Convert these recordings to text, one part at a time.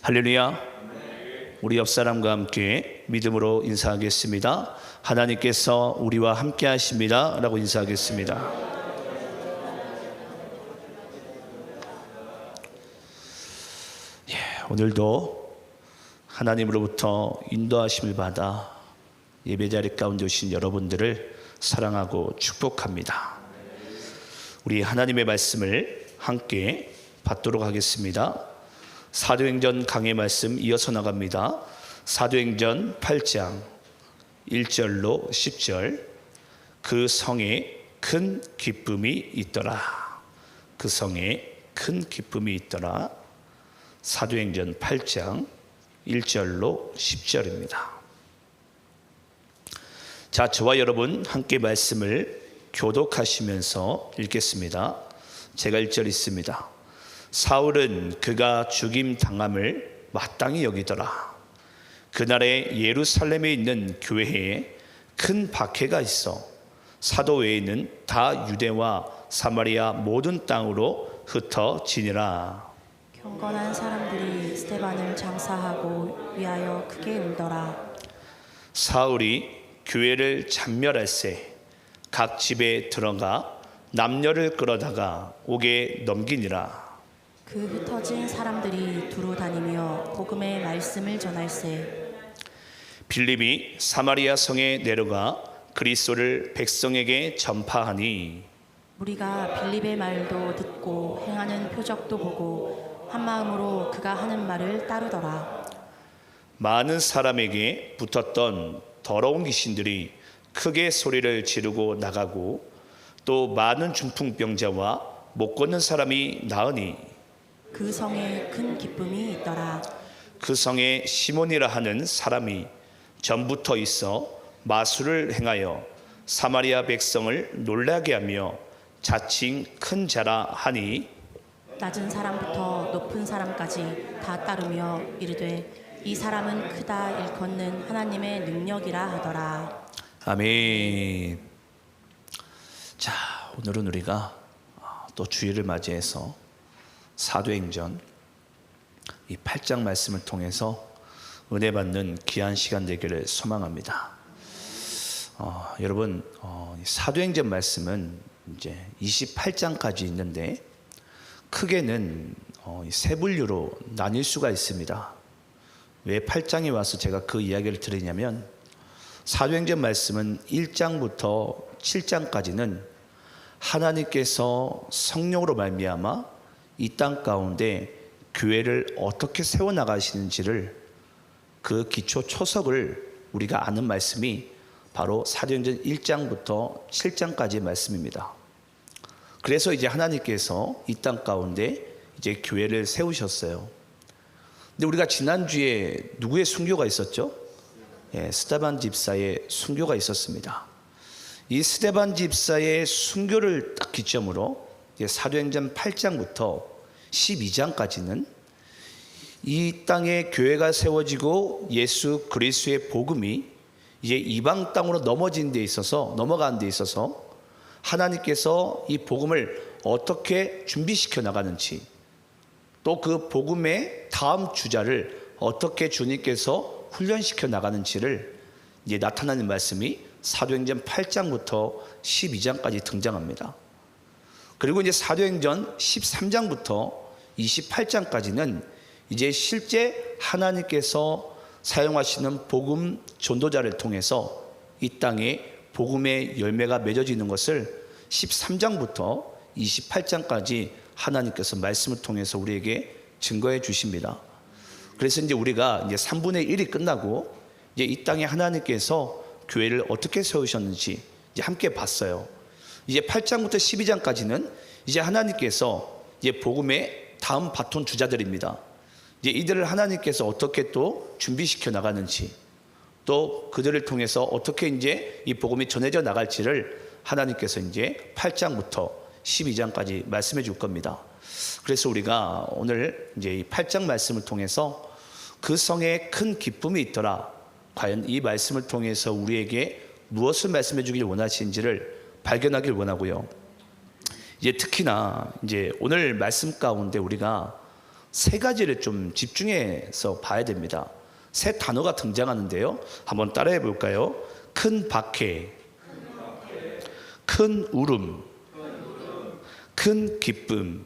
할렐루야. 우리 옆 사람과 함께 믿음으로 인사하겠습니다. 하나님께서 우리와 함께 하십니다 라고 인사하겠습니다. 오늘도 하나님으로부터 인도하심을 받아 예배자리 가운데 오신 여러분들을 사랑하고 축복합니다. 우리 하나님의 말씀을 함께 받도록 하겠습니다. 사도행전 강의 말씀 이어서 나갑니다. 사도행전 8장 1절로 10절. 그 성에 큰 기쁨이 있더라. 그 성에 큰 기쁨이 있더라. 사도행전 8장 1절로 10절입니다. 자, 저와 여러분 함께 말씀을 교독하시면서 읽겠습니다. 제가 1절 읽습니다. 사울은 그가 죽임 당함을 마땅히 여기더라. 그날에 예루살렘에 있는 교회에 큰 박해가 있어 사도 외에는 다 유대와 사마리아 모든 땅으로 흩어지니라. 경건한 사람들이 스데반을 장사하고 위하여 크게 울더라. 사울이 교회를 잔멸할세 각 집에 들어가 남녀를 끌어다가 옥에 넘기니라. 그 흩어진 사람들이 두루 다니며 복음의 말씀을 전할세. 빌립이 사마리아 성에 내려가 그리스도를 백성에게 전파하니 우리가 빌립의 말도 듣고 행하는 표적도 보고 한 마음으로 그가 하는 말을 따르더라. 많은 사람에게 붙었던 더러운 귀신들이 크게 소리를 지르고 나가고 또 많은 중풍병자와 못 걷는 사람이 나으니 그 성에 큰 기쁨이 있더라. 그 성에 시몬이라 하는 사람이 전부터 있어 마술을 행하여 사마리아 백성을 놀라게 하며 자칭 큰 자라 하니 낮은 사람부터 높은 사람까지 다 따르며 이르되 이 사람은 크다 일컫는 하나님의 능력이라 하더라. 아멘. 자, 오늘은 우리가 또 주일을 맞이해서 사도행전 이 8장 말씀을 통해서 은혜 받는 귀한 시간 되기를 소망합니다. 여러분, 사도행전 말씀은 이제 28장까지 있는데 크게는 세 분류로 나뉠 수가 있습니다. 왜 8장에 와서 제가 그 이야기를 드리냐면 사도행전 말씀은 1장부터 7장까지는 하나님께서 성령으로 말미암아 이 땅 가운데 교회를 어떻게 세워나가시는지를 그 기초 초석을 우리가 아는 말씀이 바로 사도행전 1장부터 7장까지의 말씀입니다. 그래서 이제 하나님께서 이 땅 가운데 이제 교회를 세우셨어요. 근데 우리가 지난주에 누구의 순교가 있었죠? 스데반 집사의 순교가 있었습니다. 이 스데반 집사의 순교를 딱 기점으로 사도행전 8장부터 12장까지는 이 땅에 교회가 세워지고 예수 그리스도의 복음이 이제 이방 땅으로 넘어가는 데 있어서 하나님께서 이 복음을 어떻게 준비시켜 나가는지 또 그 복음의 다음 주자를 어떻게 주님께서 훈련시켜 나가는지를 이제 나타나는 말씀이 사도행전 8장부터 12장까지 등장합니다. 그리고 이제 사도행전 13장부터 28장까지는 이제 실제 하나님께서 사용하시는 복음 전도자를 통해서 이 땅에 복음의 열매가 맺어지는 것을 13장부터 28장까지 하나님께서 말씀을 통해서 우리에게 증거해 주십니다. 그래서 이제 우리가 이제 3분의 1이 끝나고 이제 이 땅에 하나님께서 교회를 어떻게 세우셨는지 이제 함께 봤어요. 이제 8장부터 12장까지는 이제 하나님께서 이제 복음의 다음 바톤 주자들입니다. 이제 이들을 하나님께서 어떻게 또 준비시켜 나가는지 또 그들을 통해서 어떻게 이제 이 복음이 전해져 나갈지를 하나님께서 이제 8장부터 12장까지 말씀해 줄 겁니다. 그래서 우리가 오늘 이제 이 8장 말씀을 통해서 그 성에 큰 기쁨이 있더라. 과연 이 말씀을 통해서 우리에게 무엇을 말씀해 주길 원하시는지를 발견하길 원하고요. 이제 특히나 이제 오늘 말씀 가운데 우리가 세 가지를 좀 집중해서 봐야 됩니다. 세 단어가 등장하는데요. 한번 따라해 볼까요? 큰 박해, 큰 울음, 큰 기쁨.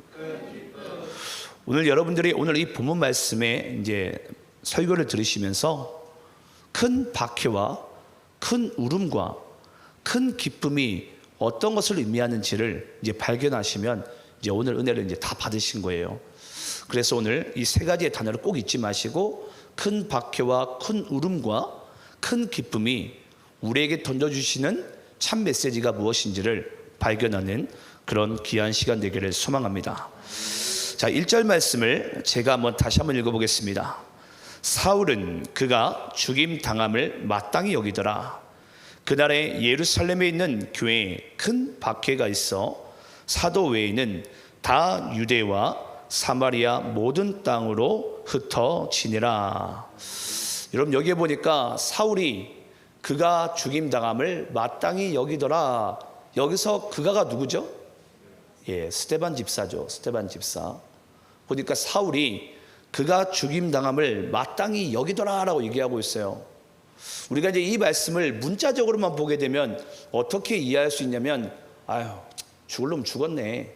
오늘 여러분들이 오늘 이 본문 말씀에 이제 설교를 들으시면서 큰 박해와 큰 울음과 큰 기쁨이 어떤 것을 의미하는지를 이제 발견하시면 이제 오늘 은혜를 이제 다 받으신 거예요. 그래서 오늘 이 세 가지의 단어를 꼭 잊지 마시고 큰 박해와 큰 울음과 큰 기쁨이 우리에게 던져주시는 참 메시지가 무엇인지를 발견하는 그런 귀한 시간 되기를 소망합니다. 자, 1절 말씀을 제가 다시 한번 읽어보겠습니다. 사울은 그가 죽임 당함을 마땅히 여기더라. 그날에 예루살렘에 있는 교회에 큰 박해가 있어 사도 외에는 다 유대와 사마리아 모든 땅으로 흩어지니라. 여러분, 여기에 보니까 사울이 그가 죽임 당함을 마땅히 여기더라. 여기서 그가가 누구죠? 예, 스데반 집사죠. 스데반 집사. 보니까 사울이 그가 죽임 당함을 마땅히 여기더라라고 얘기하고 있어요. 우리가 이제 이 말씀을 문자적으로만 보게 되면 어떻게 이해할 수 있냐면, 아유, 죽을 놈 죽었네.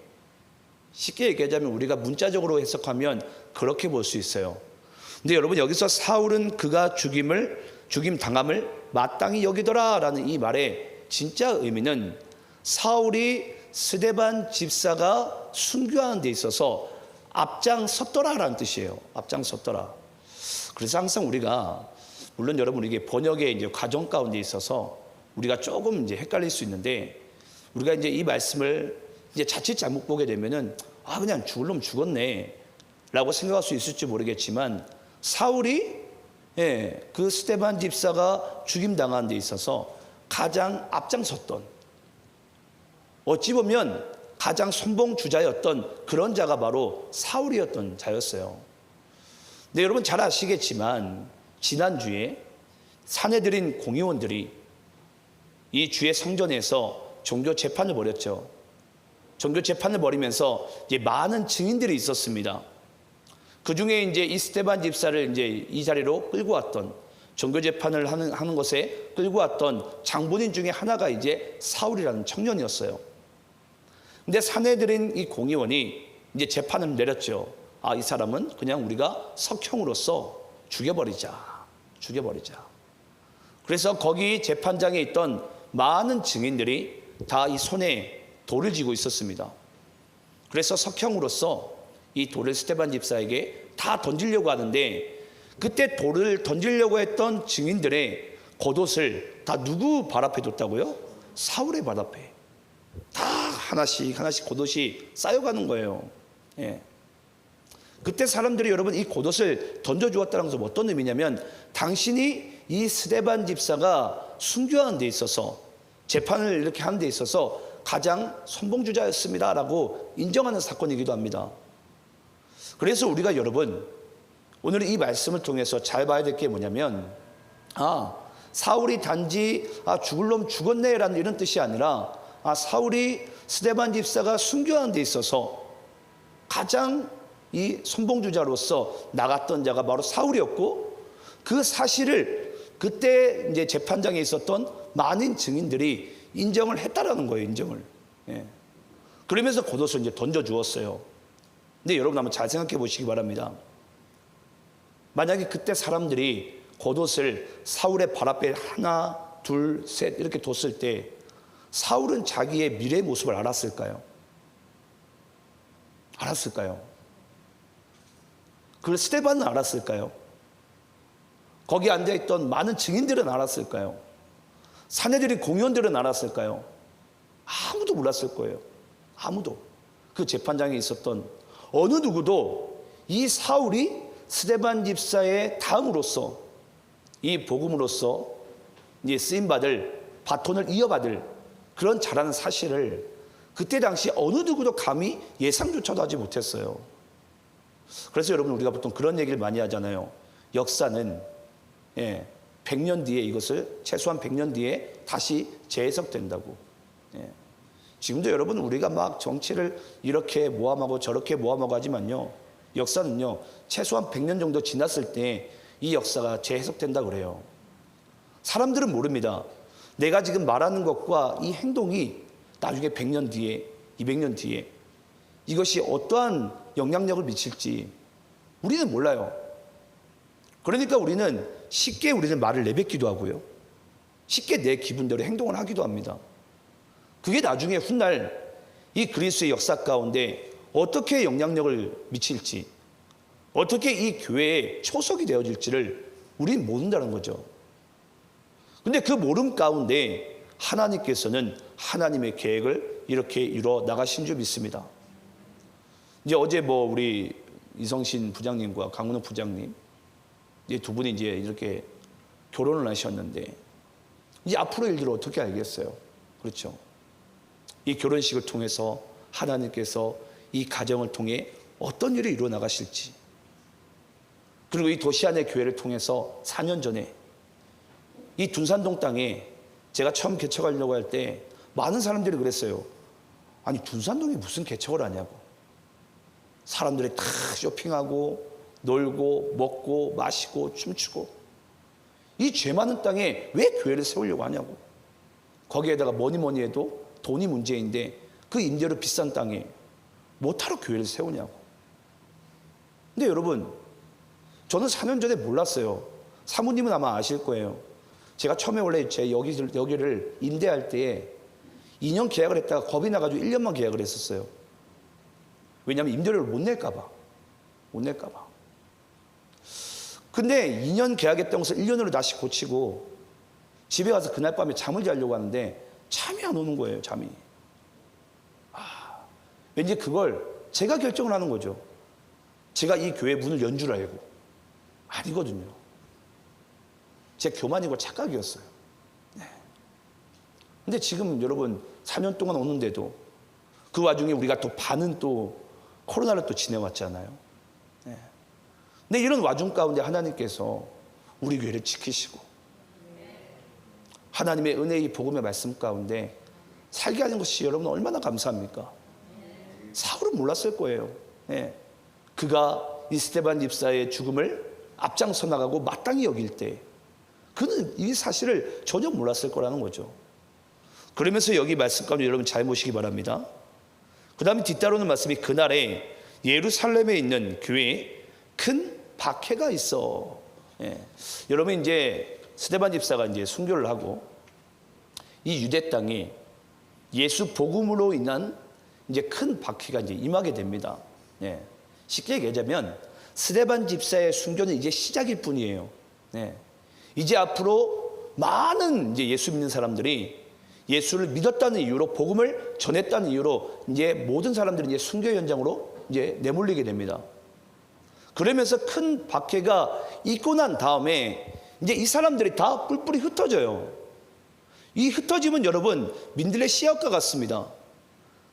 쉽게 얘기하자면 우리가 문자적으로 해석하면 그렇게 볼 수 있어요. 근데 여러분, 여기서 사울은 그가 죽임 당함을 마땅히 여기더라라는 이 말의 진짜 의미는 사울이 스데반 집사가 순교하는 데 있어서 앞장섰더라라는 뜻이에요. 앞장섰더라. 그래서 항상 우리가, 물론 여러분 이게 번역의 이제 과정 가운데 있어서 우리가 조금 이제 헷갈릴 수 있는데, 우리가 이제 이 말씀을 이제 자칫 잘못 보게 되면은 그냥 죽을 놈 죽었네라고 생각할 수 있을지 모르겠지만, 사울이 그 스데반 집사가 죽임 당한 데 있어서 가장 앞장섰던, 어찌 보면 가장 선봉주자였던 그런 자가 바로 사울이었던 자였어요. 근데 여러분 잘 아시겠지만 지난주에 사내들인 공의원들이 이 주의 성전에서 종교 재판을 벌였죠. 종교 재판을 벌이면서 이제 많은 증인들이 있었습니다. 그 중에 이제 이 스데반 집사를 이제 이 자리로 끌고 왔던, 종교 재판을 하는 것에 끌고 왔던 장본인 중에 하나가 이제 사울이라는 청년이었어요. 근데 사내들인 이 공의원이 이제 재판을 내렸죠. 이 사람은 그냥 우리가 석형으로서 죽여버리자. 그래서 거기 재판장에 있던 많은 증인들이 다 이 손에 돌을 쥐고 있었습니다. 그래서 석형으로서 이 돌을 스데반 집사에게 다 던지려고 하는데, 그때 돌을 던지려고 했던 증인들의 겉옷을 다 누구 발 앞에 뒀다고요? 사울의 발 앞에. 다 하나씩 겉옷이 쌓여가는 거예요. 예. 그때 사람들이 여러분 이 겉옷을 던져주었다는 것은 어떤 의미냐면, 당신이 이 스데반 집사가 순교하는 데 있어서, 재판을 이렇게 하는 데 있어서 가장 선봉주자였습니다라고 인정하는 사건이기도 합니다. 그래서 우리가 여러분 오늘 이 말씀을 통해서 잘 봐야 될 게 뭐냐면, 사울이 단지 죽을 놈 죽었네라는 이런 뜻이 아니라, 사울이 스데반 집사가 순교하는 데 있어서 가장 이 선봉주자로서 나갔던 자가 바로 사울이었고, 그 사실을 그때 이제 재판장에 있었던 많은 증인들이 인정을 했다라는 거예요. 인정을. 예. 그러면서 겉옷을 이제 던져 주었어요. 근데 여러분 한번 잘 생각해 보시기 바랍니다. 만약에 그때 사람들이 겉옷을 사울의 발 앞에 하나, 둘, 셋 이렇게 뒀을 때 사울은 자기의 미래의 모습을 알았을까요? 그 스데반은 알았을까요? 거기 앉아있던 많은 증인들은 알았을까요? 사내들이 공의원들은 알았을까요? 아무도 몰랐을 거예요. 아무도. 그 재판장에 있었던 어느 누구도 이 사울이 스데반 집사의 다음으로서, 이 복음으로서 이제 쓰임받을, 바톤을 이어받을 그런 자라는 사실을 그때 당시 어느 누구도 감히 예상조차도 하지 못했어요. 그래서 여러분 우리가 보통 그런 얘기를 많이 하잖아요. 역사는 100년 뒤에, 이것을 최소한 100년 뒤에 다시 재해석된다고. 지금도 여러분 우리가 막 정치를 이렇게 모함하고 저렇게 모함하고 하지만요, 역사는요, 최소한 100년 정도 지났을 때 이 역사가 재해석된다 그래요. 사람들은 모릅니다. 내가 지금 말하는 것과 이 행동이 나중에 100년 뒤에, 200년 뒤에 이것이 어떠한 영향력을 미칠지 우리는 몰라요. 그러니까 우리는 쉽게 말을 내뱉기도 하고요. 쉽게 내 기분대로 행동을 하기도 합니다. 그게 나중에 훗날 이 그리스도의 역사 가운데 어떻게 영향력을 미칠지, 어떻게 이 교회의 초석이 되어질지를 우리는 모른다는 거죠. 근데 그 모름 가운데 하나님께서는 하나님의 계획을 이렇게 이루어 나가신 줄 믿습니다. 이제 어제 우리 이성신 부장님과 강문호 부장님 이제 두 분이 이제 이렇게 결혼을 하셨는데 이제 앞으로 일들을 어떻게 알겠어요? 그렇죠. 이 결혼식을 통해서 하나님께서 이 가정을 통해 어떤 일을 이루어 나가실지, 그리고 이 도시 안의 교회를 통해서 4년 전에 이 둔산동 땅에 제가 처음 개척하려고 할 때 많은 사람들이 그랬어요. 아니 둔산동에 무슨 개척을 하냐고. 사람들이 다 쇼핑하고 놀고 먹고 마시고 춤추고 이 죄 많은 땅에 왜 교회를 세우려고 하냐고. 거기에다가 뭐니 해도 돈이 문제인데 그 임대료 비싼 땅에 못하러 교회를 세우냐고. 근데 여러분, 저는 4년 전에 몰랐어요. 사모님은 아마 아실 거예요. 제가 처음에 원래 제 여기를 임대할 때에 2년 계약을 했다가 겁이 나가지고 1년만 계약을 했었어요. 왜냐하면 임대료를 못 낼까봐. 근데 2년 계약했던 것을 1년으로 다시 고치고 집에 가서 그날 밤에 잠을 자려고 하는데 잠이 안 오는 거예요, 잠이. 왠지 그걸 제가 결정을 하는 거죠. 제가 이 교회 문을 연 줄 알고. 아니거든요. 제 교만이고 착각이었어요. 네. 근데 지금 여러분 4년 동안 오는데도 그 와중에 우리가 또 반은 또 코로나를 또 지내왔잖아요. 네. 근데 이런 와중 가운데 하나님께서 우리 교회를 지키시고 하나님의 은혜의 복음의 말씀 가운데 살게 하는 것이 여러분 얼마나 감사합니까? 사울은 몰랐을 거예요. 네. 그가 이 스데반 집사의 죽음을 앞장서 나가고 마땅히 여길 때 그는 이 사실을 전혀 몰랐을 거라는 거죠. 그러면서 여기 말씀 가운데 여러분 잘 보시기 바랍니다. 그 다음에 뒤따르는 말씀이 그날에 예루살렘에 있는 교회에 큰 박해가 있어. 예. 여러분 이제 스데반 집사가 이제 순교를 하고 이 유대 땅에 예수 복음으로 인한 이제 큰 박해가 이제 임하게 됩니다. 예. 쉽게 얘기하자면 스데반 집사의 순교는 이제 시작일 뿐이에요. 네. 이제 앞으로 많은 이제 예수 믿는 사람들이 예수를 믿었다는 이유로 복음을 전했다는 이유로 이제 모든 사람들이 이제 순교 현장으로 이제 내몰리게 됩니다. 그러면서 큰 박해가 있고 난 다음에 이제 이 사람들이 다 뿔뿔이 흩어져요. 이 흩어짐은 여러분 민들레 씨앗과 같습니다.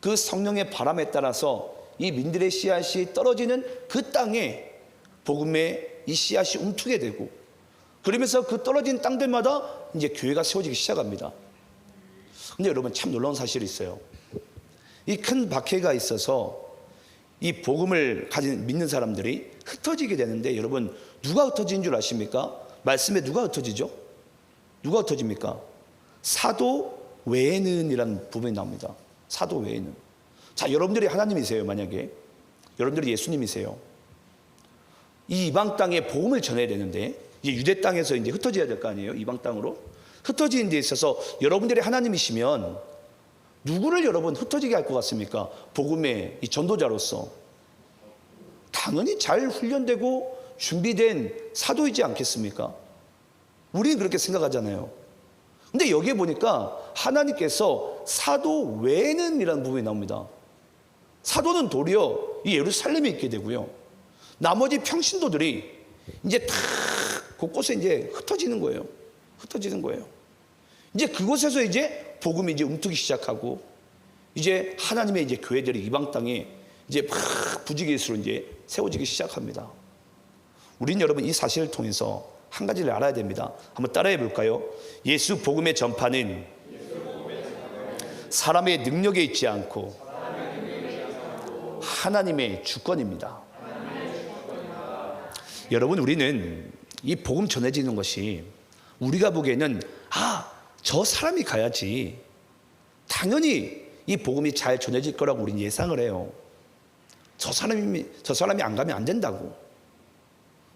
그 성령의 바람에 따라서 이 민들레 씨앗이 떨어지는 그 땅에 복음의 이 씨앗이 움트게 되고 그러면서 그 떨어진 땅들마다 이제 교회가 세워지기 시작합니다. 근데 여러분 참 놀라운 사실이 있어요. 이 큰 박해가 있어서 이 복음을 가진 믿는 사람들이 흩어지게 되는데 여러분 누가 흩어지는 줄 아십니까? 말씀에 누가 흩어지죠? 누가 흩어집니까? 사도 외에는 이라는 부분이 나옵니다. 사도 외에는. 자, 여러분들이 하나님이세요. 만약에 여러분들이 예수님이세요. 이 이방 땅에 복음을 전해야 되는데 이제 유대 땅에서 이제 흩어져야 될 거 아니에요. 이방 땅으로 흩어지는 데 있어서 여러분들이 하나님이시면 누구를 여러분 흩어지게 할 것 같습니까? 복음의 이 전도자로서 당연히 잘 훈련되고 준비된 사도이지 않겠습니까? 우리는 그렇게 생각하잖아요. 근데 여기에 보니까 하나님께서 사도 외에는 이라는 부분이 나옵니다. 사도는 도리어 이 예루살렘에 있게 되고요. 나머지 평신도들이 이제 다 곳곳에 이제 흩어지는 거예요. 이제 그곳에서 이제 복음이 이제 움트기 시작하고 이제 하나님의 이제 교회들이 이방 땅에 이제 막 부지기수로 이제 세워지기 시작합니다. 우린 여러분 이 사실을 통해서 한 가지를 알아야 됩니다. 한번 따라해 볼까요? 예수 복음의 전파는 사람의 능력에 있지 않고 하나님의 주권입니다. 여러분, 우리는 이 복음 전해지는 것이 우리가 보기에는 저 사람이 가야지 당연히 이 복음이 잘 전해질 거라고 우리는 예상을 해요. 저 사람이 안 가면 안 된다고.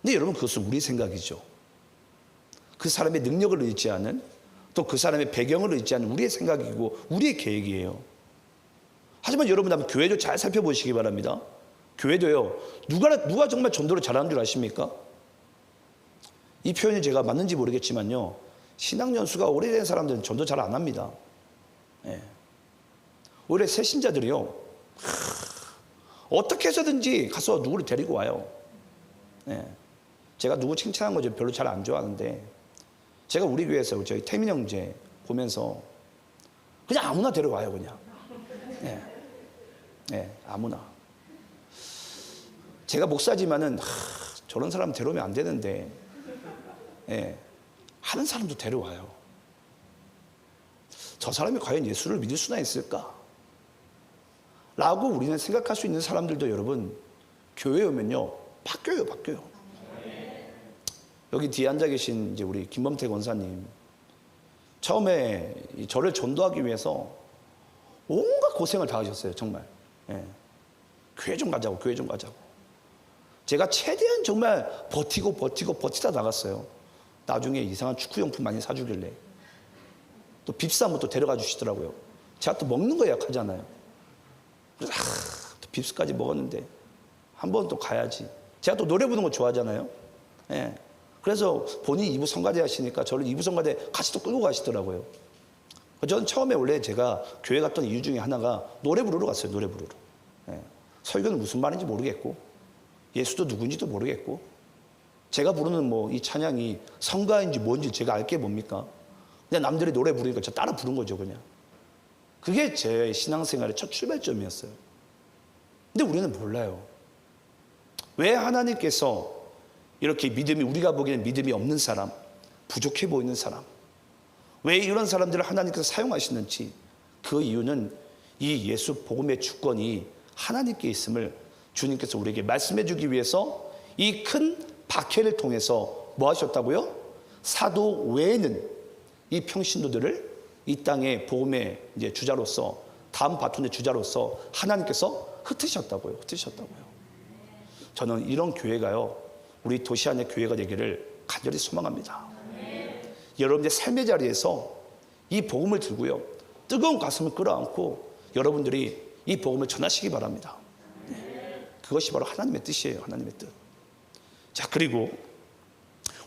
근데 여러분, 그것은 우리 생각이죠. 그 사람의 능력을 의지하는, 또 그 사람의 배경을 의지하는 우리의 생각이고 우리의 계획이에요. 하지만 여러분, 한번 교회도 잘 살펴보시기 바랍니다. 교회도요, 누가 정말 전도를 잘하는 줄 아십니까? 이 표현이 제가 맞는지 모르겠지만요, 신앙 연수가 오래된 사람들은 전도 잘 안 합니다. 예. 오히려 새 신자들이요, 어떻게 해서든지 가서 누구를 데리고 와요. 예. 제가 누구 칭찬한 거 별로 잘 안 좋아하는데, 제가 우리 교회에서 저희 태민 형제 보면서 그냥 아무나 데려와요, 그냥. 예. 예, 아무나. 제가 목사지만은 저런 사람 데려오면 안 되는데, 예, 하는 사람도 데려와요. 저 사람이 과연 예수를 믿을 수나 있을까? 라고 우리는 생각할 수 있는 사람들도 여러분, 교회에 오면요, 바뀌어요. 여기 뒤에 앉아 계신 이제 우리 김범태 권사님, 처음에 저를 전도하기 위해서 온갖 고생을 다 하셨어요, 정말. 예. 교회 좀 가자고. 제가 최대한 정말 버티다 나갔어요. 나중에 이상한 축구용품 많이 사주길래 또 빕스 한번 또 데려가 주시더라고요. 제가 또 먹는 거 약하잖아요. 그래서 또 빕스까지 먹었는데 한 번 또 가야지. 제가 또 노래 부르는 거 좋아하잖아요. 예. 그래서 본인이 이부 성가대 하시니까 저를 이부 성가대 같이 또 끌고 가시더라고요. 저는 처음에 원래 제가 교회 갔던 이유 중에 하나가 노래 부르러 갔어요. 노래 부르러. 예. 설교는 무슨 말인지 모르겠고 예수도 누군지도 모르겠고 제가 부르는 뭐 이 찬양이 성가인지 뭔지 제가 알 게 뭡니까? 그냥 남들이 노래 부르니까 저 따라 부른 거죠, 그냥. 그게 제 신앙생활의 첫 출발점이었어요. 근데 우리는 몰라요. 왜 하나님께서 이렇게 믿음이, 우리가 보기에는 믿음이 없는 사람, 부족해 보이는 사람, 왜 이런 사람들을 하나님께서 사용하시는지, 그 이유는 이 예수 복음의 주권이 하나님께 있음을 주님께서 우리에게 말씀해 주기 위해서 이 큰 박해를 통해서 뭐 하셨다고요? 사도 외에는 이 평신도들을 이 땅의 복음의 이제 주자로서, 다음 바톤의 주자로서 하나님께서 흩으셨다고요. 저는 이런 교회가요, 우리 도시 안의 교회가 되기를 간절히 소망합니다. 여러분의 삶의 자리에서 이 복음을 들고요, 뜨거운 가슴을 끌어안고 여러분들이 이 복음을 전하시기 바랍니다. 그것이 바로 하나님의 뜻이에요. 하나님의 뜻. 자, 그리고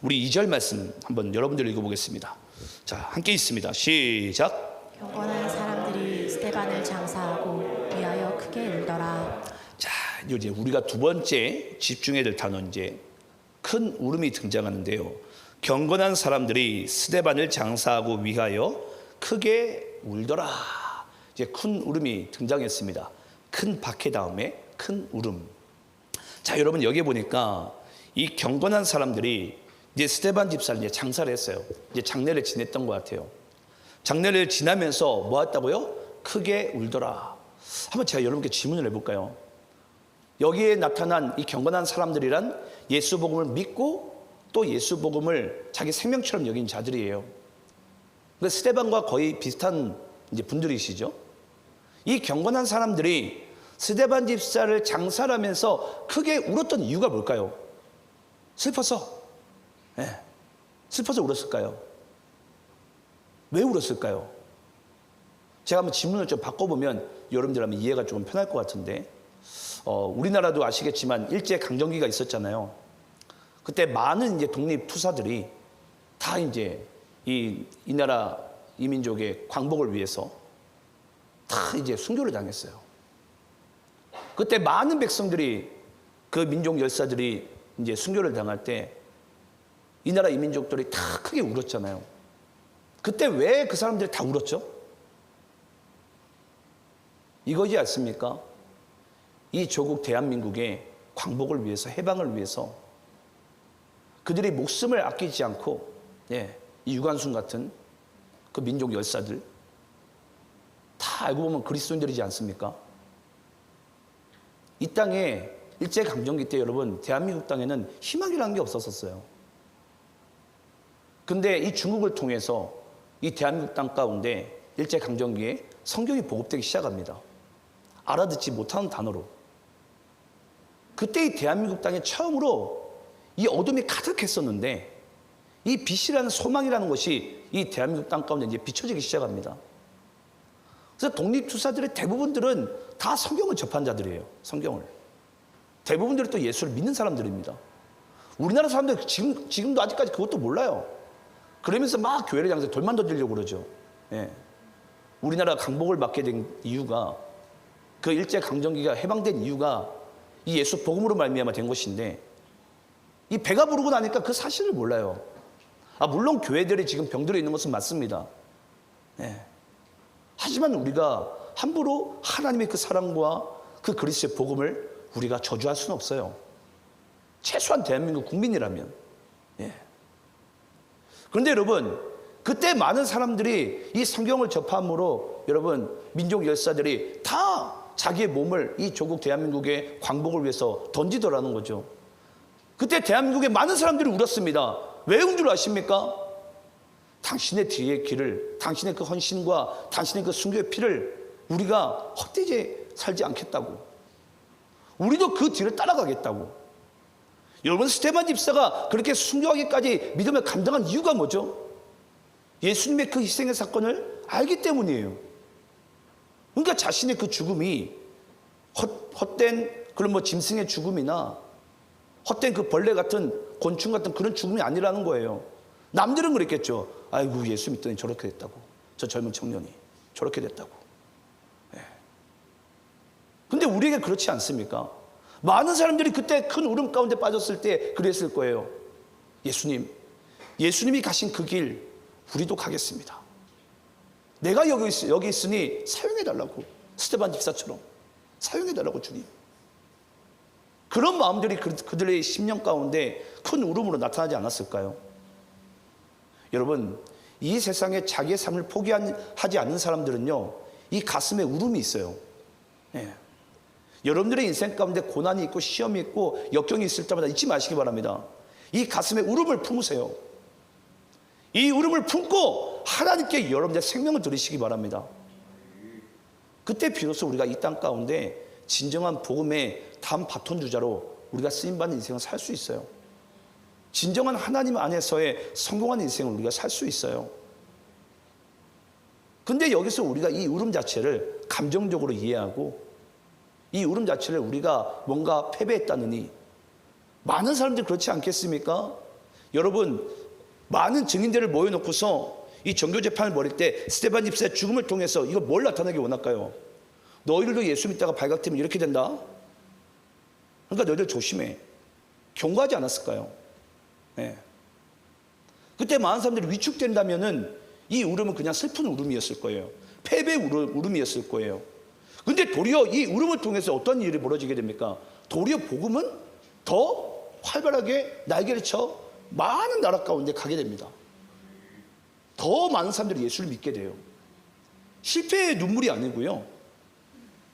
우리 2절 말씀 한번 여러분들 읽어보겠습니다. 자, 함께 있습니다. 시작. 경건한 사람들이 스데반을 장사하고 위하여 크게 울더라. 자, 이제 우리가 두 번째 집중해야 될 단어, 이제 큰 울음이 등장하는데요. 경건한 사람들이 스데반을 장사하고 위하여 크게 울더라. 이제 큰 울음이 등장했습니다. 큰 박해 다음에 큰 울음. 자, 여러분, 여기 보니까 이 경건한 사람들이 이제 스데반 집사를 이제 장사를 했어요. 이제 장례를 지냈던 것 같아요. 장례를 지나면서 뭐 했다고요? 크게 울더라. 한번 제가 여러분께 질문을 해볼까요? 여기에 나타난 이 경건한 사람들이란 예수 복음을 믿고 또 예수 복음을 자기 생명처럼 여긴 자들이에요. 그 스데반과 거의 비슷한 이제 분들이시죠. 이 경건한 사람들이 스데반 집사를 장사를 하면서 크게 울었던 이유가 뭘까요? 슬퍼서. 네. 슬퍼서 울었을까요? 왜 울었을까요? 제가 한번 질문을 좀 바꿔보면 여러분들 하면 이해가 조금 편할 것 같은데, 우리나라도 아시겠지만 일제 강점기가 있었잖아요. 그때 많은 이제 독립 투사들이 다 이제 이 나라 이 민족의 광복을 위해서 다 이제 순교를 당했어요. 그때 많은 백성들이, 그 민족 열사들이 이제 순교를 당할 때 이 나라 이민족들이 다 크게 울었잖아요. 그때 왜 그 사람들이 다 울었죠? 이거지 않습니까? 이 조국 대한민국의 광복을 위해서, 해방을 위해서 그들이 목숨을 아끼지 않고, 이 유관순 같은 그 민족 열사들 다 알고 보면 그리스도인들이지 않습니까? 이 땅에 일제강점기 때 여러분 대한민국 땅에는 희망이라는 게 없었었어요. 근데 이 중국을 통해서 이 대한민국 땅 가운데 일제강점기에 성경이 보급되기 시작합니다. 알아듣지 못하는 단어로. 그때 이 대한민국 땅에 처음으로 이 어둠이 가득했었는데 이 빛이라는 소망이라는 것이 이 대한민국 땅 가운데 이제 비춰지기 시작합니다. 그래서 독립투사들의 대부분들은 다 성경을 접한 자들이에요. 성경을. 대부분들이 또 예수를 믿는 사람들입니다. 우리나라 사람들 지금도 아직까지 그것도 몰라요. 그러면서 막 교회를 향해서 돌만 던지려고 그러죠. 예. 우리나라 강복을 받게 된 이유가 그 일제강점기가 해방된 이유가 이 예수 복음으로 말미암아 된 것인데 이 배가 부르고 나니까 그 사실을 몰라요. 물론 교회들이 지금 병들어 있는 것은 맞습니다. 예. 하지만 우리가 함부로 하나님의 그 사랑과 그 그리스도의 복음을 우리가 저주할 수는 없어요. 최소한 대한민국 국민이라면. 예. 그런데 여러분, 그때 많은 사람들이 이 성경을 접함으로 여러분 민족 열사들이 다 자기의 몸을 이 조국 대한민국의 광복을 위해서 던지더라는 거죠. 그때 대한민국의 많은 사람들이 울었습니다. 왜 운 줄 아십니까? 당신의 뒤의 길을, 당신의 그 헌신과 당신의 그 순교의 피를 우리가 헛되이 살지 않겠다고. 우리도 그 뒤를 따라가겠다고. 여러분, 스테반 집사가 그렇게 순교하기까지 믿음을 감당한 이유가 뭐죠? 예수님의 그 희생의 사건을 알기 때문이에요. 그러니까 자신의 그 죽음이 헛된 그런 뭐 짐승의 죽음이나 헛된 그 벌레 같은 곤충 같은 그런 죽음이 아니라는 거예요. 남들은 그랬겠죠. 아이고, 예수 믿더니 저렇게 됐다고. 저 젊은 청년이 저렇게 됐다고. 근데 우리에게 그렇지 않습니까? 많은 사람들이 그때 큰 울음 가운데 빠졌을 때 그랬을 거예요. 예수님이 가신 그 길 우리도 가겠습니다. 내가 여기 있으니 사용해달라고. 스테반 집사처럼 사용해달라고 주님. 그런 마음들이 그들의 심령 가운데 큰 울음으로 나타나지 않았을까요? 여러분, 이 세상에 자기의 삶을 포기하지 않는 사람들은요, 이 가슴에 울음이 있어요. 예. 여러분들의 인생 가운데 고난이 있고 시험이 있고 역경이 있을 때마다 잊지 마시기 바랍니다. 이 가슴에 울음을 품으세요. 이 울음을 품고 하나님께 여러분들의 생명을 드리시기 바랍니다. 그때 비로소 우리가 이 땅 가운데 진정한 복음의 다음 바톤 주자로 우리가 쓰임받는 인생을 살 수 있어요. 진정한 하나님 안에서의 성공한 인생을 우리가 살 수 있어요. 근데 여기서 우리가 이 울음 자체를 감정적으로 이해하고 이 울음 자체를 우리가 뭔가 패배했다느니, 많은 사람들이 그렇지 않겠습니까? 여러분, 많은 증인들을 모여놓고서 이 정교재판을 벌일 때 스테반 집사의 죽음을 통해서 이거 뭘 나타나기 원할까요? 너희들도 예수 믿다가 발각되면 이렇게 된다? 그러니까 너희들 조심해. 경고하지 않았을까요? 네. 그때 많은 사람들이 위축된다면은 이 울음은 그냥 슬픈 울음이었을 거예요. 패배의 울음이었을 거예요. 근데 도리어 이 울음을 통해서 어떤 일이 벌어지게 됩니까? 도리어 복음은 더 활발하게 날개를 쳐 많은 나라 가운데 가게 됩니다. 더 많은 사람들이 예수를 믿게 돼요. 실패의 눈물이 아니고요,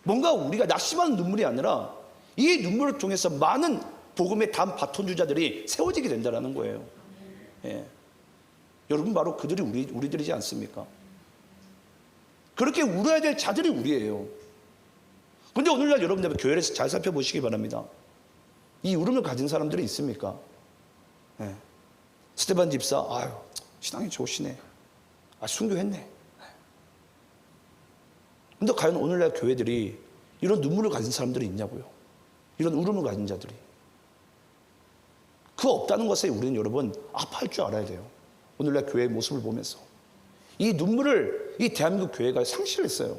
뭔가 우리가 낙심하는 눈물이 아니라 이 눈물을 통해서 많은 복음의 다음 바톤 주자들이 세워지게 된다는 거예요. 예. 여러분, 바로 그들이 우리들이지 않습니까? 그렇게 울어야 될 자들이 우리예요. 그런데 오늘날 여러분들 교회를 잘 살펴보시기 바랍니다. 이 울음을 가진 사람들이 있습니까? 예. 스테반 집사, 아유, 신앙이 좋으시네. 순교했네. 근데 과연 오늘날 교회들이 이런 눈물을 가진 사람들이 있냐고요? 이런 울음을 가진 자들이. 그 없다는 것에 우리는 여러분 아파할 줄 알아야 돼요. 오늘날 교회의 모습을 보면서. 이 눈물을 이 대한민국 교회가 상실했어요.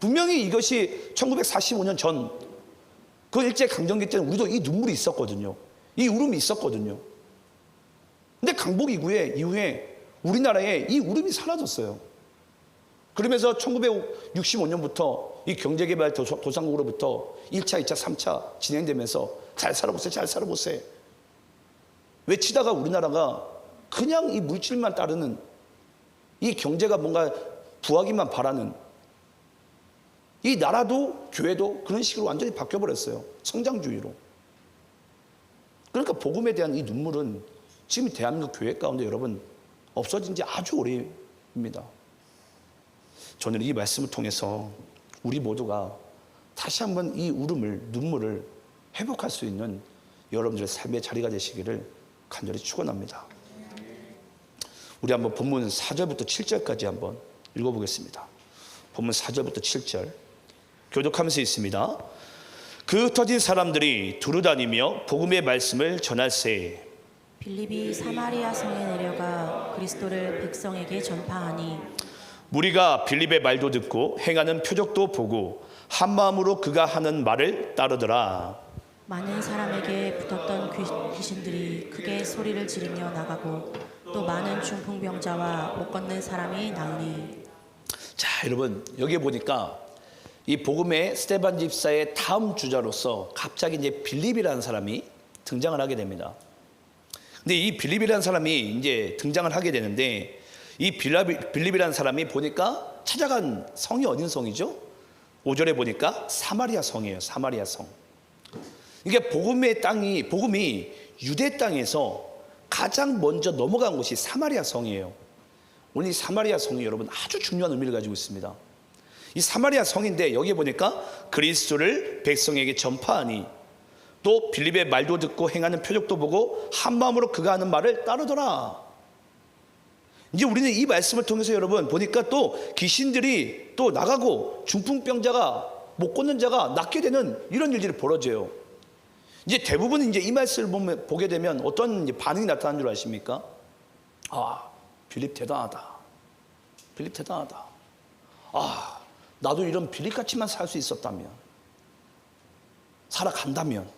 분명히 이것이 1945년 전, 그 일제강점기 때는 우리도 이 눈물이 있었거든요. 이 울음이 있었거든요. 근데 강복 이후에 우리나라에 이 울음이 사라졌어요. 그러면서 1965년부터 이 경제개발 도상국으로부터 1차, 2차, 3차 진행되면서 잘 살아보세요, 잘 살아보세요 외치다가 우리나라가 그냥 이 물질만 따르는, 이 경제가 뭔가 부하기만 바라는 이 나라도 교회도 그런 식으로 완전히 바뀌어버렸어요. 성장주의로. 그러니까 복음에 대한 이 눈물은 지금 대한민국 교회 가운데 여러분 없어진 지 아주 오래입니다. 저는 이 말씀을 통해서 우리 모두가 다시 한번 이 울음을, 눈물을 회복할 수 있는 여러분들의 삶의 자리가 되시기를 간절히 축원합니다. 우리 한번 본문 4절부터 7절까지 한번 읽어보겠습니다. 본문 4절부터 7절 교독하면서 있습니다. 그 흩어진 사람들이 두루다니며 복음의 말씀을 전할세. 빌립이 사마리아 성에 내려가 그리스도를 백성에게 전파하니 무리가 빌립의 말도 듣고 행하는 표적도 보고 한 마음으로 그가 하는 말을 따르더라. 많은 사람에게 붙었던 귀신들이 크게 소리를 지르며 나가고 또 많은 중풍병자와 못 걷는 사람이 나으니. 자, 여러분 여기에 보니까 이 복음의 스데반 집사의 다음 주자로서 갑자기 이제 빌립이라는 사람이 등장을 하게 됩니다. 근데 이 빌립이라는 사람이 이제 등장을 하게 되는데 이 빌립이라는 사람이 보니까 찾아간 성이 어딘 성이죠? 5절에 보니까 사마리아 성이에요. 사마리아 성. 이게 복음이 유대 땅에서 가장 먼저 넘어간 곳이 사마리아 성이에요. 오늘 이 사마리아 성이 여러분 아주 중요한 의미를 가지고 있습니다. 이 사마리아 성인데 여기에 보니까 그리스도를 백성에게 전파하니 또 빌립의 말도 듣고 행하는 표적도 보고 한 마음으로 그가 하는 말을 따르더라. 이제 우리는 이 말씀을 통해서 여러분 보니까 또 귀신들이 또 나가고 중풍병자가 못 걷는 자가 낫게 되는 이런 일들이 벌어져요. 이제 대부분 이제 이 말씀을 보게 되면 어떤 이제 반응이 나타나는 줄 아십니까? 아, 빌립 대단하다. 빌립 대단하다. 아, 나도 이런 빌립같이만 살 수 있었다면, 살아간다면,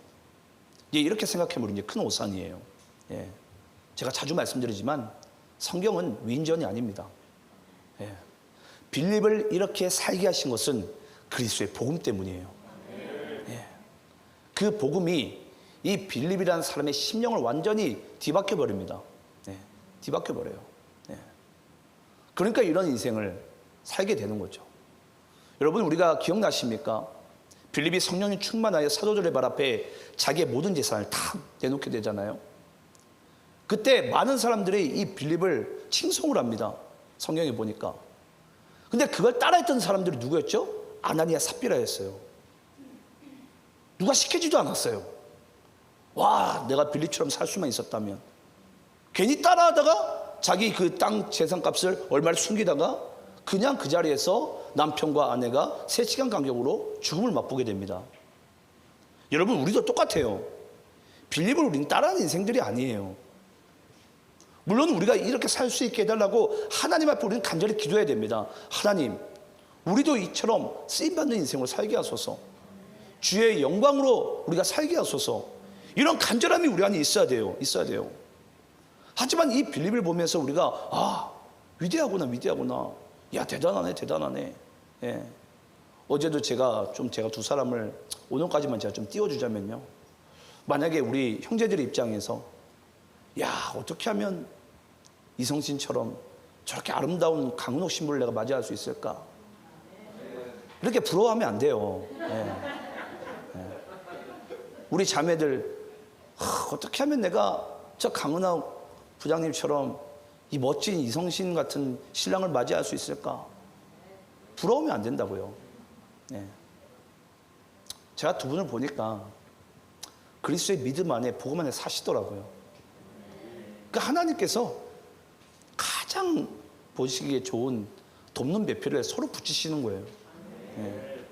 이렇게 생각하면 이제 큰 오산이에요. 예. 제가 자주 말씀드리지만 성경은 위인전이 아닙니다. 예. 빌립을 이렇게 살게 하신 것은 그리스도의 복음 때문이에요. 예. 그 복음이 이 빌립이라는 사람의 심령을 완전히 뒤바뀌어 버립니다. 예. 뒤바뀌어 버려요. 예. 그러니까 이런 인생을 살게 되는 거죠. 여러분 우리가 기억나십니까? 빌립이 성령이 충만하여 사도들의 발 앞에 자기의 모든 재산을 다 내놓게 되잖아요. 그때 많은 사람들이 이 빌립을 칭송을 합니다. 성경에 보니까. 근데 그걸 따라했던 사람들이 누구였죠? 아나니아 삽비라였어요. 누가 시키지도 않았어요. 와, 내가 빌립처럼 살 수만 있었다면. 괜히 따라하다가 자기 그 땅 재산값을 얼마를 숨기다가 그냥 그 자리에서 남편과 아내가 3시간 간격으로 죽음을 맛보게 됩니다. 여러분 우리도 똑같아요. 빌립을 우리는 따라하는 인생들이 아니에요. 물론 우리가 이렇게 살 수 있게 해달라고 하나님 앞에 우리는 간절히 기도해야 됩니다. 하나님, 우리도 이처럼 쓰임받는 인생을 살게 하소서. 주의 영광으로 우리가 살게 하소서. 이런 간절함이 우리 안에 있어야 돼요. 있어야 돼요. 하지만 이 빌립을 보면서 우리가 아, 위대하구나, 위대하구나. 야, 대단하네, 대단하네. 예. 어제도 제가 두 사람을 오늘까지만 제가 좀 띄워주자면요. 만약에 우리 형제들의 입장에서 야, 어떻게 하면 이성신처럼 저렇게 아름다운 강은옥 신부를 내가 맞이할 수 있을까? 이렇게 부러워하면 안 돼요. 예. 예. 우리 자매들 어떻게 하면 내가 저 강은옥 부장님처럼 이 멋진 이성신 같은 신랑을 맞이할 수 있을까? 부러우면 안 된다고요. 예. 제가 두 분을 보니까 그리스도의 믿음 안에 복음 안에 사시더라고요. 그러니까 하나님께서 가장 보시기에 좋은 돕는 배필을 서로 붙이시는 거예요. 예.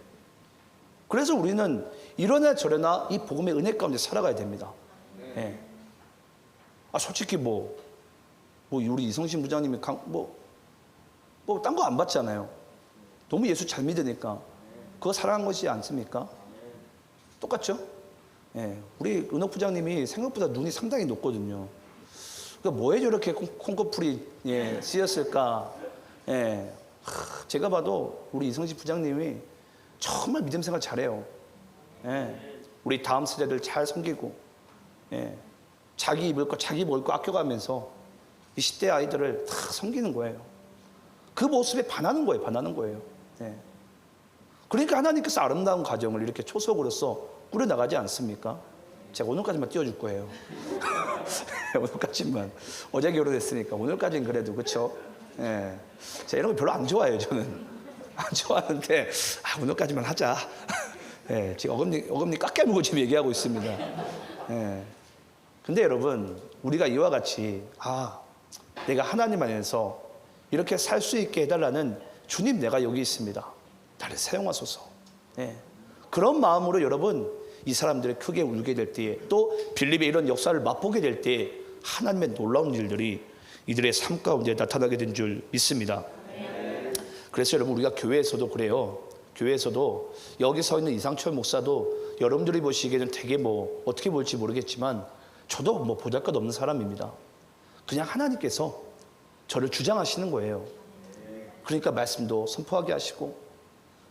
그래서 우리는 이러나 저러나 이 복음의 은혜 가운데 살아가야 됩니다. 예. 아, 솔직히 우리 이성신 부장님이 딴 거 안 받잖아요. 너무 예수 잘 믿으니까 그거 사랑한 것이 않습니까? 똑같죠? 예. 우리 은옥 부장님이 생각보다 눈이 상당히 높거든요. 그러니까 뭐에 저렇게 콩꺼풀이 쓰였을까? 예. 제가 봐도 우리 이성신 부장님이 정말 믿음 생활 잘해요. 예. 우리 다음 세대들 잘 섬기고, 예. 자기 입을 거, 자기 먹을 거 아껴가면서 이 10대 아이들을 다 섬기는 거예요. 그 모습에 반하는 거예요. 반하는 거예요. 예. 그러니까 하나님께서 아름다운 가정을 이렇게 초석으로서 꾸려나가지 않습니까? 제가 오늘까지만 띄워줄 거예요. 오늘까지만. 어제 결혼했으니까 오늘까지는 그래도, 그렇죠? 예. 제가 이런 거 별로 안 좋아해요, 저는. 안 좋아하는데 오늘까지만 하자. 예, 지금 어금니 깎여물고 지금 얘기하고 있습니다. 예. 근데 여러분, 우리가 이와 같이 내가 하나님 안에서 이렇게 살 수 있게 해달라는, 주님 내가 여기 있습니다, 나를 사용하소서. 예. 그런 마음으로 여러분, 이 사람들이 크게 울게 될 때에, 또 빌립의 이런 역사를 맛보게 될 때에 하나님의 놀라운 일들이 이들의 삶 가운데 나타나게 된 줄 믿습니다. 그래서 여러분, 우리가 교회에서도 그래요. 교회에서도 여기 서 있는 이상철 목사도 여러분들이 보시기에는 되게 어떻게 볼지 모르겠지만 저도 보잘것없는 사람입니다. 그냥 하나님께서 저를 주장하시는 거예요. 그러니까 말씀도 선포하게 하시고,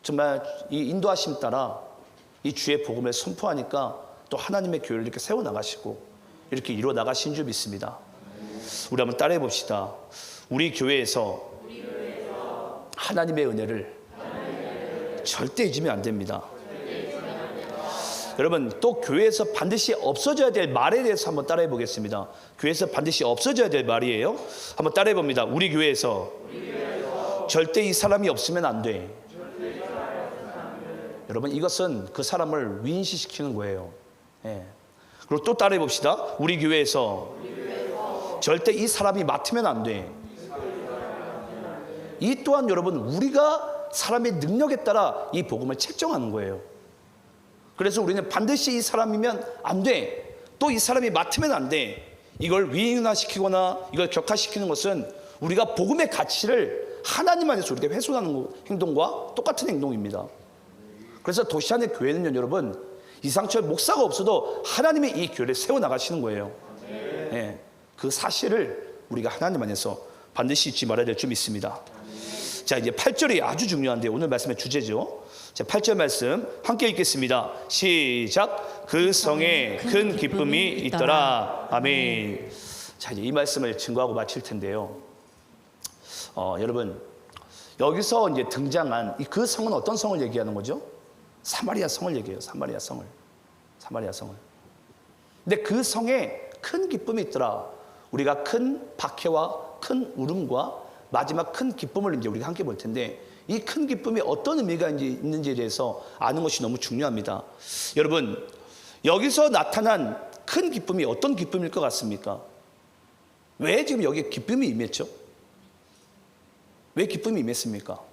정말 이 인도하심 따라 이 주의 복음을 선포하니까 또 하나님의 교회를 이렇게 세워나가시고 이렇게 이루어나가신 줄 믿습니다. 우리 한번 따라해 봅시다. 우리 교회에서 하나님의 은혜를 절대 잊으면 안 됩니다. 여러분, 또 교회에서 반드시 없어져야 될 말에 대해서 한번 따라해 보겠습니다. 교회에서 반드시 없어져야 될 말이에요. 한번 따라해 봅니다. 우리 교회에서 절대 이 사람이 없으면 안 돼. 여러분, 이것은 그 사람을 위인시키는 거예요. 예. 그리고 또 따라해 봅시다. 우리 교회에서 절대 이 사람이 맡으면 안 돼. 이 또한 여러분, 우리가 사람의 능력에 따라 이 복음을 책정하는 거예요. 그래서 우리는 반드시 이 사람이면 안 돼, 또 이 사람이 맡으면 안 돼, 이걸 위인화시키거나 이걸 격화시키는 것은 우리가 복음의 가치를 하나님 안에서 우리가 훼손하는 행동과 똑같은 행동입니다. 그래서 도시안의 교회는요, 여러분, 이상철 목사가 없어도 하나님의 이 교회를 세워나가시는 거예요. 네. 그 사실을 우리가 하나님 안에서 반드시 잊지 말아야 될 줄 믿습니다. 자, 이제 8절이 아주 중요한데 오늘 말씀의 주제죠. 자, 8절 말씀 함께 읽겠습니다. 시작. 그 성에 큰 기쁨이 있더라. 아멘. 자, 이제 이 말씀을 증거하고 마칠 텐데요. 여러분, 여기서 이제 등장한 그 성은 어떤 성을 얘기하는 거죠? 사마리아 성을 얘기해요. 사마리아 성을. 근데 그 성에 큰 기쁨이 있더라. 우리가 큰 박해와 큰 울음과 마지막 큰 기쁨을 이제 우리가 함께 볼 텐데, 이 큰 기쁨이 어떤 의미가 있는지에 대해서 아는 것이 너무 중요합니다. 여러분, 여기서 나타난 큰 기쁨이 어떤 기쁨일 것 같습니까? 왜 지금 여기에 기쁨이 임했죠? 왜 기쁨이 임했습니까?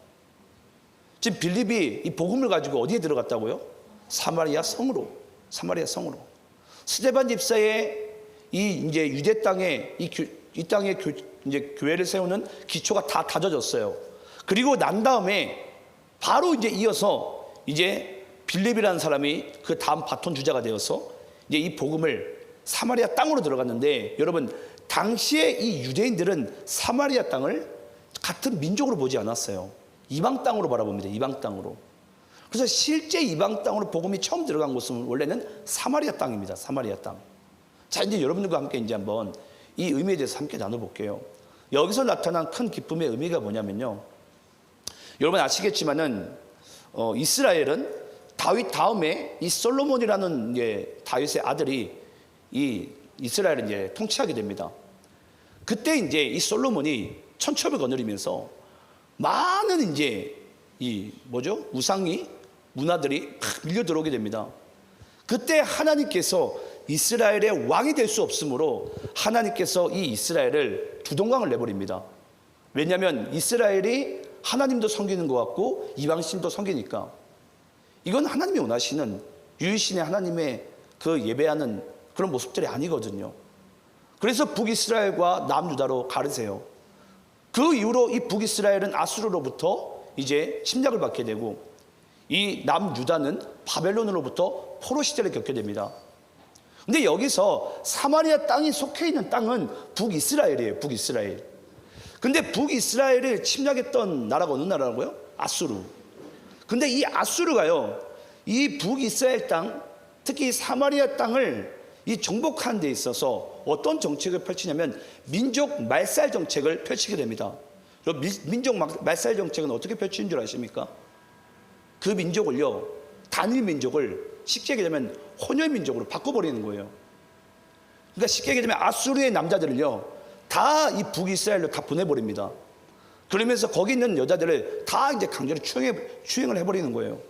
지금 빌립이 이 복음을 가지고 어디에 들어갔다고요? 사마리아 성으로. 스데반 집사의 이 이제 유대 땅에 이 땅에 이제 교회를 세우는 기초가 다 다져졌어요. 그리고 난 다음에 바로 이제 이어서 이제 빌립이라는 사람이 그 다음 바톤 주자가 되어서 이제 이 복음을 사마리아 땅으로 들어갔는데, 여러분, 당시에 이 유대인들은 사마리아 땅을 같은 민족으로 보지 않았어요. 이방 땅으로 바라봅니다. 이방 땅으로. 그래서 실제 이방 땅으로 복음이 처음 들어간 곳은 원래는 사마리아 땅입니다. 사마리아 땅. 자, 이제 여러분들과 함께 이제 한번 이 의미에 대해서 함께 나눠볼게요. 여기서 나타난 큰 기쁨의 의미가 뭐냐면요, 여러분 아시겠지만은 이스라엘은 다윗 다음에 이 솔로몬이라는 다윗의 아들이 이 이스라엘을 이제 통치하게 됩니다. 그때 이제 이 솔로몬이 천첩을 거느리면서 많은 이제 우상이 문화들이 막 밀려 들어오게 됩니다. 그때 하나님께서 이스라엘의 왕이 될 수 없으므로 하나님께서 이 이스라엘을 두동강을 내버립니다. 왜냐하면 이스라엘이 하나님도 섬기는 것 같고 이방신도 섬기니까. 이건 하나님이 원하시는 유일신의 하나님의 그 예배하는 그런 모습들이 아니거든요. 그래서 북이스라엘과 남유다로 가르세요. 그 이후로 이 북이스라엘은 아수르로부터 이제 침략을 받게 되고, 이 남유다는 바벨론으로부터 포로 시대를 겪게 됩니다. 근데 여기서 사마리아 땅이 속해 있는 땅은 북이스라엘이에요. 북이스라엘. 근데 북이스라엘을 침략했던 나라가 어느 나라라고요? 아수르. 근데 이 아수르가요, 이 북이스라엘 땅, 특히 사마리아 땅을 이 정복하는 데 있어서 어떤 정책을 펼치냐면 민족 말살 정책을 펼치게 됩니다. 민족 말살 정책은 어떻게 펼치는 줄 아십니까? 그 민족을요, 단일 민족을 쉽게 얘기하면 혼혈 민족으로 바꿔버리는 거예요. 그러니까 쉽게 얘기하면 아수르의 남자들을요, 다 이 북이스라엘로 다 보내버립니다. 그러면서 거기 있는 여자들을 다 이제 강제로 추행을 해버리는 거예요.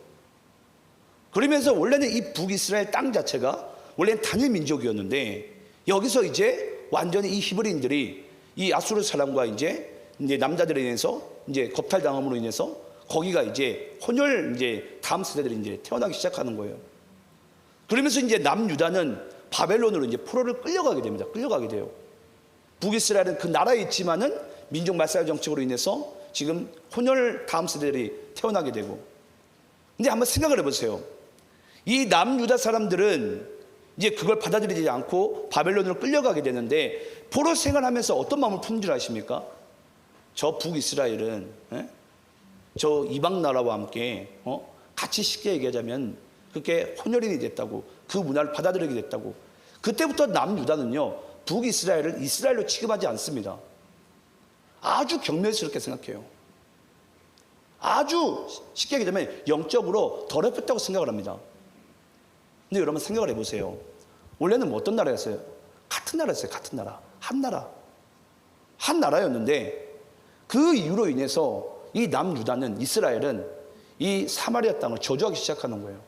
그러면서 원래는 이 북이스라엘 땅 자체가 원래는 단일 민족이었는데, 여기서 이제 완전히 이 히브리인들이 이 아수르 사람과 이제 남자들에 인해서 이제 겁탈당함으로 인해서 거기가 이제 혼혈 이제 다음 세대들이 이제 태어나기 시작하는 거예요. 그러면서 이제 남유다는 바벨론으로 이제 포로를 끌려가게 됩니다. 끌려가게 돼요. 북이스라엘은 그 나라에 있지만은 민족 말살 정책으로 인해서 지금 혼혈 다음 세대들이 태어나게 되고. 근데 한번 생각을 해보세요. 이 남유다 사람들은 이제 그걸 받아들이지 않고 바벨론으로 끌려가게 되는데, 포로 생활하면서 어떤 마음을 푸는 줄 아십니까? 저 북이스라엘은 저 이방 나라와 함께 같이 쉽게 얘기하자면 그렇게 혼혈인이 됐다고, 그 문화를 받아들이게 됐다고. 그때부터 남유다는요, 북이스라엘을 이스라엘로 취급하지 않습니다. 아주 경멸스럽게 생각해요. 아주 쉽게 얘기하면 영적으로 더럽혔다고 생각을 합니다. 근데 여러분 생각을 해보세요. 원래는 뭐 어떤 나라였어요? 같은 나라였어요. 같은 나라. 한 나라였는데, 그 이유로 인해서 이 남유다는, 이스라엘은 이 사마리아 땅을 저주하기 시작하는 거예요.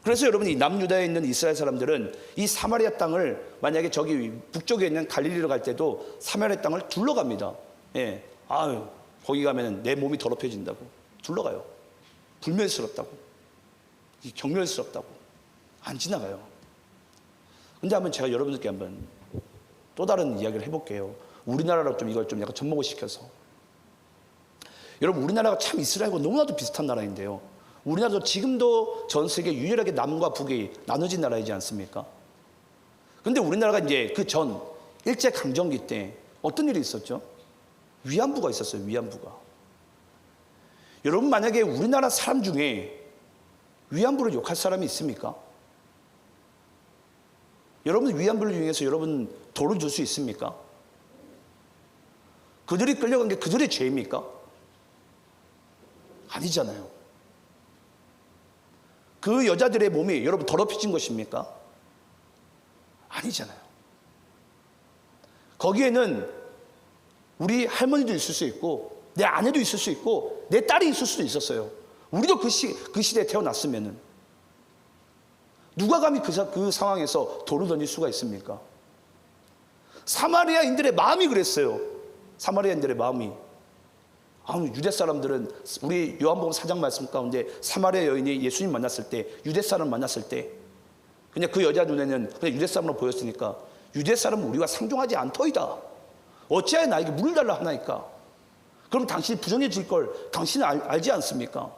그래서 여러분, 이 남유다에 있는 이스라엘 사람들은 이 사마리아 땅을, 만약에 저기 북쪽에 있는 갈릴리로 갈 때도 사마리아 땅을 둘러갑니다. 예. 아유, 거기 가면 내 몸이 더럽혀진다고 둘러가요. 불멸스럽다고, 경멸스럽다고 안 지나가요. 근데 한번 제가 여러분들께 한번 또 다른 이야기를 해볼게요. 우리나라로 좀 이걸 좀 약간 접목을 시켜서. 여러분, 우리나라가 참 이스라엘과 너무나도 비슷한 나라인데요, 우리나라도 지금도 전 세계 유일하게 남과 북이 나눠진 나라이지 않습니까? 근데 우리나라가 이제 그 전 일제강점기 때 어떤 일이 있었죠? 위안부가 있었어요. 위안부가. 여러분, 만약에 우리나라 사람 중에 위안부를 욕할 사람이 있습니까? 여러분, 위안부를 이용해서 여러분 돈을 줄 수 있습니까? 그들이 끌려간 게 그들의 죄입니까? 아니잖아요. 그 여자들의 몸이 여러분 더럽혀진 것입니까? 아니잖아요. 거기에는 우리 할머니도 있을 수 있고, 내 아내도 있을 수 있고, 내 딸이 있을 수도 있었어요. 우리도 그 시대에 태어났으면은. 누가 감히 그 상황에서 돌을 던질 수가 있습니까? 사마리아인들의 마음이 그랬어요. 사마리아인들의 마음이. 유대 사람들은, 우리 요한복음 4장 말씀 가운데 사마리아 여인이 예수님 만났을 때, 유대 사람 만났을 때, 그냥 그 여자 눈에는 그냥 유대 사람으로 보였으니까, 유대 사람은 우리와 상종하지 않더이다. 어찌하여 나에게 물을 달라 하나이까? 그럼 당신이 부정해질 걸 당신은 알지 않습니까?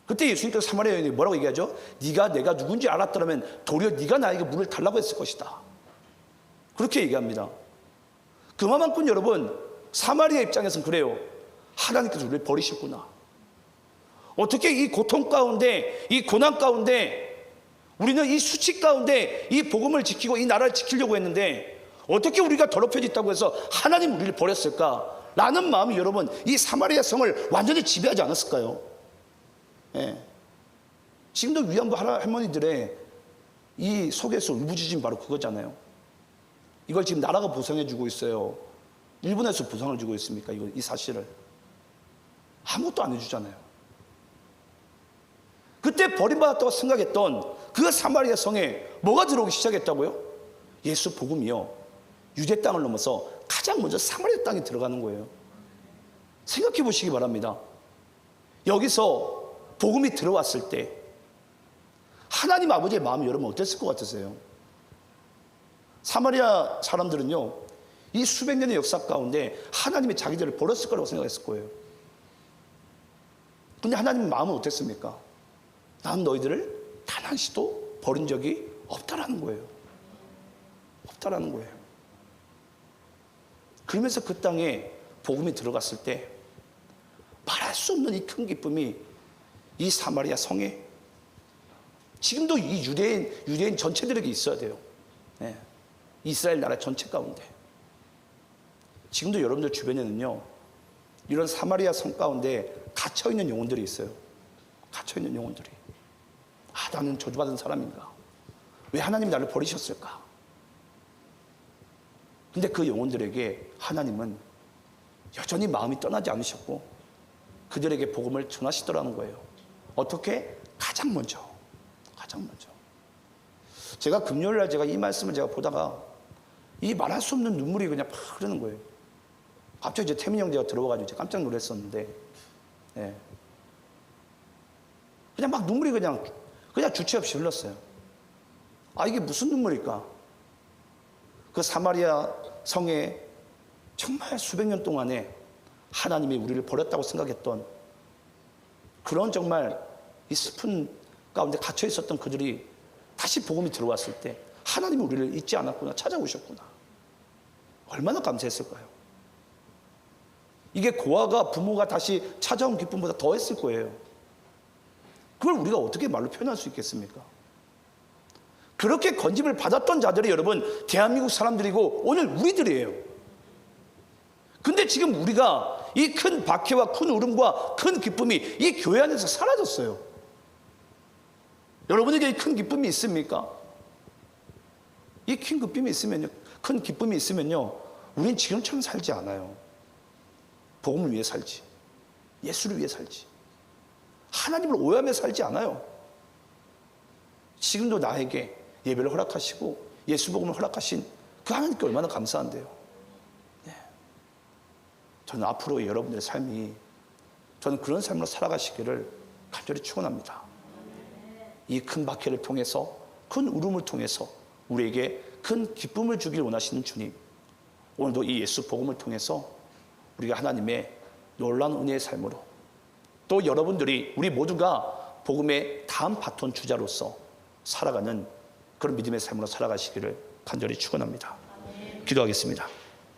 그때 예수님께서 사마리아 여인이 뭐라고 얘기하죠? 네가 내가 누군지 알았더라면 도리어 네가 나에게 물을 달라고 했을 것이다. 그렇게 얘기합니다. 그만큼 여러분, 사마리아 입장에서는 그래요. 하나님께서 우리를 버리셨구나. 어떻게 이 고통 가운데, 이 고난 가운데, 우리는 이 수치 가운데 이 복음을 지키고 이 나라를 지키려고 했는데 어떻게 우리가 더럽혀졌다고 해서 하나님 우리를 버렸을까? 라는 마음이 여러분, 이 사마리아 성을 완전히 지배하지 않았을까요? 예. 지금도 위안부 할머니들의 이 속에서 울부짖음 바로 그거잖아요. 이걸 지금 나라가 보상해주고 있어요. 일본에서 보상을 주고 있습니까? 이 사실을. 아무것도 안 해주잖아요. 그때 버림받았다고 생각했던 그 사마리아 성에 뭐가 들어오기 시작했다고요? 예수 복음이요, 유대 땅을 넘어서 가장 먼저 사마리아 땅에 들어가는 거예요. 생각해 보시기 바랍니다. 여기서 복음이 들어왔을 때 하나님 아버지의 마음이 여러분 어땠을 것 같으세요? 사마리아 사람들은요, 이 수백 년의 역사 가운데 하나님이 자기들을 버렸을 거라고 생각했을 거예요. 근데 하나님의 마음은 어땠습니까? 난 너희들을 단 한 시도 버린 적이 없다라는 거예요. 없다라는 거예요. 그러면서 그 땅에 복음이 들어갔을 때 말할 수 없는 이 큰 기쁨이 이 사마리아 성에, 지금도 이 유대인 전체들에게 있어야 돼요. 네. 이스라엘 나라 전체 가운데. 지금도 여러분들 주변에는요, 이런 사마리아 성 가운데 갇혀있는 영혼들이 있어요. 갇혀있는 영혼들이, 나는 저주받은 사람인가? 왜 하나님이 나를 버리셨을까? 근데 그 영혼들에게 하나님은 여전히 마음이 떠나지 않으셨고 그들에게 복음을 전하시더라는 거예요. 어떻게? 가장 먼저. 제가 금요일날 제가 이 말씀을 제가 보다가 이 말할 수 없는 눈물이 그냥 팍 흐르는 거예요. 갑자기 이제 태민 형제가 들어와가지고 제가 깜짝 놀랐었는데, 네. 그냥 막 눈물이 그냥 주체 없이 흘렀어요. 이게 무슨 눈물일까? 그 사마리아 성에 정말 수백 년 동안에 하나님이 우리를 버렸다고 생각했던 그런 정말 이 슬픈 가운데 갇혀 있었던 그들이 다시 복음이 들어왔을 때 하나님이 우리를 잊지 않았구나, 찾아오셨구나. 얼마나 감사했을까요? 이게 고아가 부모가 다시 찾아온 기쁨보다 더했을 거예요. 그걸 우리가 어떻게 말로 표현할 수 있겠습니까? 그렇게 건짐을 받았던 자들이 여러분 대한민국 사람들이고 오늘 우리들이에요. 근데 지금 우리가 이 큰 박해와 큰 울음과 큰 기쁨이 이 교회 안에서 사라졌어요. 여러분에게 이 큰 기쁨이 있습니까? 이 큰 기쁨이 있으면요, 우린 지금처럼 살지 않아요. 복음을 위해 살지, 예수를 위해 살지, 하나님을 오해하며 살지 않아요. 지금도 나에게 예배를 허락하시고 예수 복음을 허락하신 그 하나님께 얼마나 감사한데요. 네. 저는 앞으로 여러분들의 삶이, 저는 그런 삶으로 살아가시기를 간절히 축원합니다. 이 큰 박해를 통해서, 큰 울음을 통해서 우리에게 큰 기쁨을 주길 원하시는 주님, 오늘도 이 예수 복음을 통해서 우리가 하나님의 놀라운 은혜의 삶으로, 또 여러분들이, 우리 모두가 복음의 다음 바톤 주자로서 살아가는 그런 믿음의 삶으로 살아가시기를 간절히 축원합니다. 기도하겠습니다.